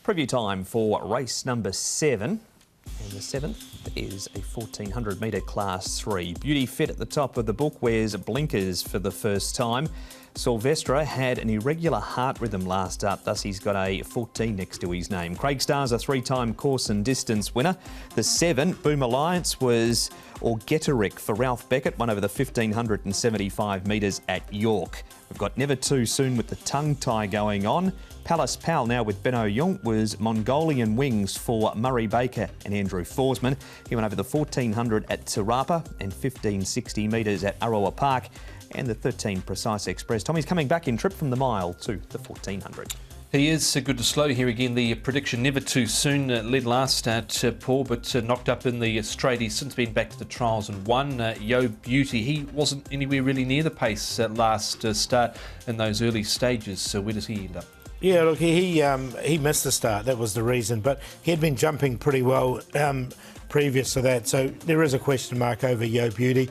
Preview time for race number 7. And the 7th is a 1400 metre Class 3. Beauty Fit at the top of the book wears blinkers for the first time. Sylvestre had an irregular heart rhythm last up, thus he's got a 14 next to his name. Craig Starr's a 3-time course and distance winner. The 7, Boom Alliance, was Orgeteric for Ralph Beckett, won over the 1575 metres at York. We've got Never Too Soon with the tongue tie going on. Palace Pal now with Benno Jong was Mongolian Wings for Murray Baker and Andrew Forsman. He went over the 1400 at Tarapa and 1560 metres at Aroa Park. And the 13 Precise Express. Tommy's coming back in trip from the mile to the 1400. He is good to slow here again. The prediction Never Too Soon led last start, Paul, but knocked up in the straight. He's since been back to the trials and won. Yo Beauty, he wasn't anywhere really near the pace last start in those early stages. So where does he end up? Yeah, look, he missed the start. That was the reason. But he had been jumping pretty well previous to that. So there is a question mark over Yo Beauty.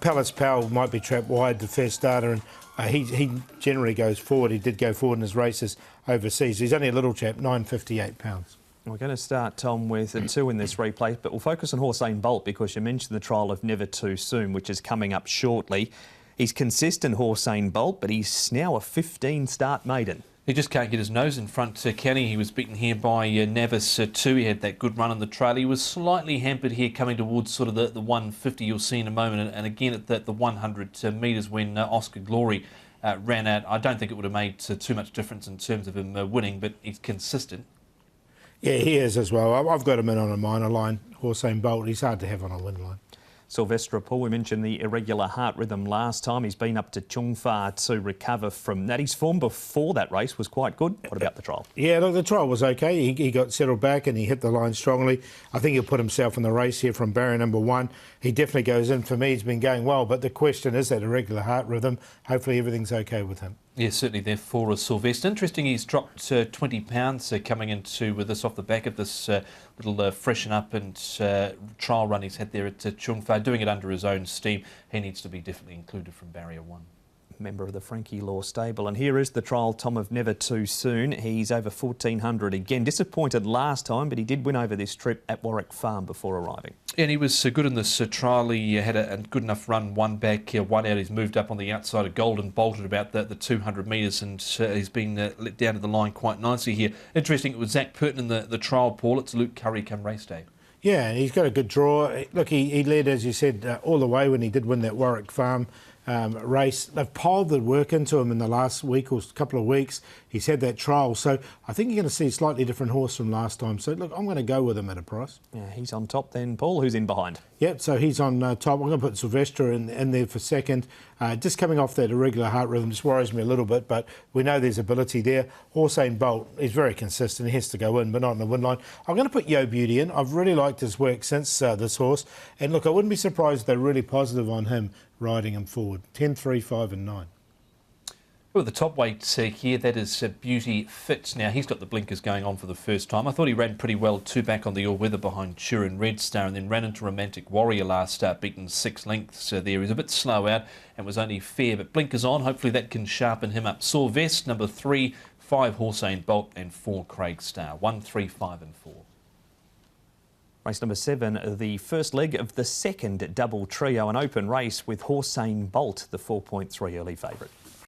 Palace Powell might be trapped wide, the first starter, and he generally goes forward. He did go forward in his races overseas. He's only a little chap, 958 pounds. We're going to start, Tom, with 2 in this replay, but we'll focus on Hossein Bolt because you mentioned the trial of Never Too Soon, which is coming up shortly. He's consistent, Hossein Bolt, but he's now a 15-start maiden. He just can't get his nose in front, Kenny. He was beaten here by Navis too. He had that good run on the trail. He was slightly hampered here coming towards sort of the 150 you'll see in a moment. And again at the 100 metres when Oscar Glory ran out. I don't think it would have made too much difference in terms of him winning, but he's consistent. Yeah, he is as well. I've got him in on a minor line, Hossein Bolt. He's hard to have on a win line. Sylvestre, Paul, we mentioned the irregular heart rhythm last time. He's been up to Chungfa to recover from that. His form before that race was quite good. What about the trial? Yeah, look, the trial was okay. He got settled back and he hit the line strongly. I think he'll put himself in the race here from barrier number 1. He definitely goes in. For me, he's been going well, but the question is that irregular heart rhythm. Hopefully everything's okay with him. Yeah, certainly there for Sylvestre. Interesting, he's dropped 20 pounds coming into with this off the back of this little freshen up and trial run he's had there at Chungfa, doing it under his own steam. He needs to be definitely included from barrier 1. Member of the Frankie Law stable. And here is the trial, Tom, of Never Too Soon. He's over 1400 again. Disappointed last time, but he did win over this trip at Warwick Farm before arriving. And he was good in this trial. He had a good enough run, one back, one out. He's moved up on the outside of Golden, bolted about the 200 metres, and he's been let down to the line quite nicely here. Interesting, it was Zach Purton in the trial, Paul. It's Luke Curry come race day. Yeah, and he's got a good draw. Look, he led, as you said, all the way when he did win that Warwick Farm race. They've piled the work into him in the last week or couple of weeks. He's had that trial, so I think you're going to see a slightly different horse from last time. So look, I'm going to go with him at a price. Yeah, he's on top then, Paul. Who's in behind? Yep, so he's on top. I'm going to put Sylvestre in there for second. Just coming off that irregular heart rhythm just worries me a little bit, but we know there's ability there. Hossein Bolt is very consistent. He has to go in, but not in the win line. I'm going to put Yo Beauty in. I've really liked his work since this horse. And look, I wouldn't be surprised if they're really positive on him riding him forward. 10, 3, 5 and 9. Well, the top weight here, that is Beauty Fit. Now, he's got the blinkers going on for the first time. I thought he ran pretty well, 2 back on the all-weather behind Turin Red Star, and then ran into Romantic Warrior last start, beaten 6 lengths there. He was a bit slow out and was only fair, but blinkers on. Hopefully that can sharpen him up. Sylvestre, number 3, 5 Hossein Bolt, and 4 Craig Starr. 1, 3, 5 and 4. Race number 7, the first leg of the second double trio, an open race with Hossein Bolt, the 4.3 early favourite.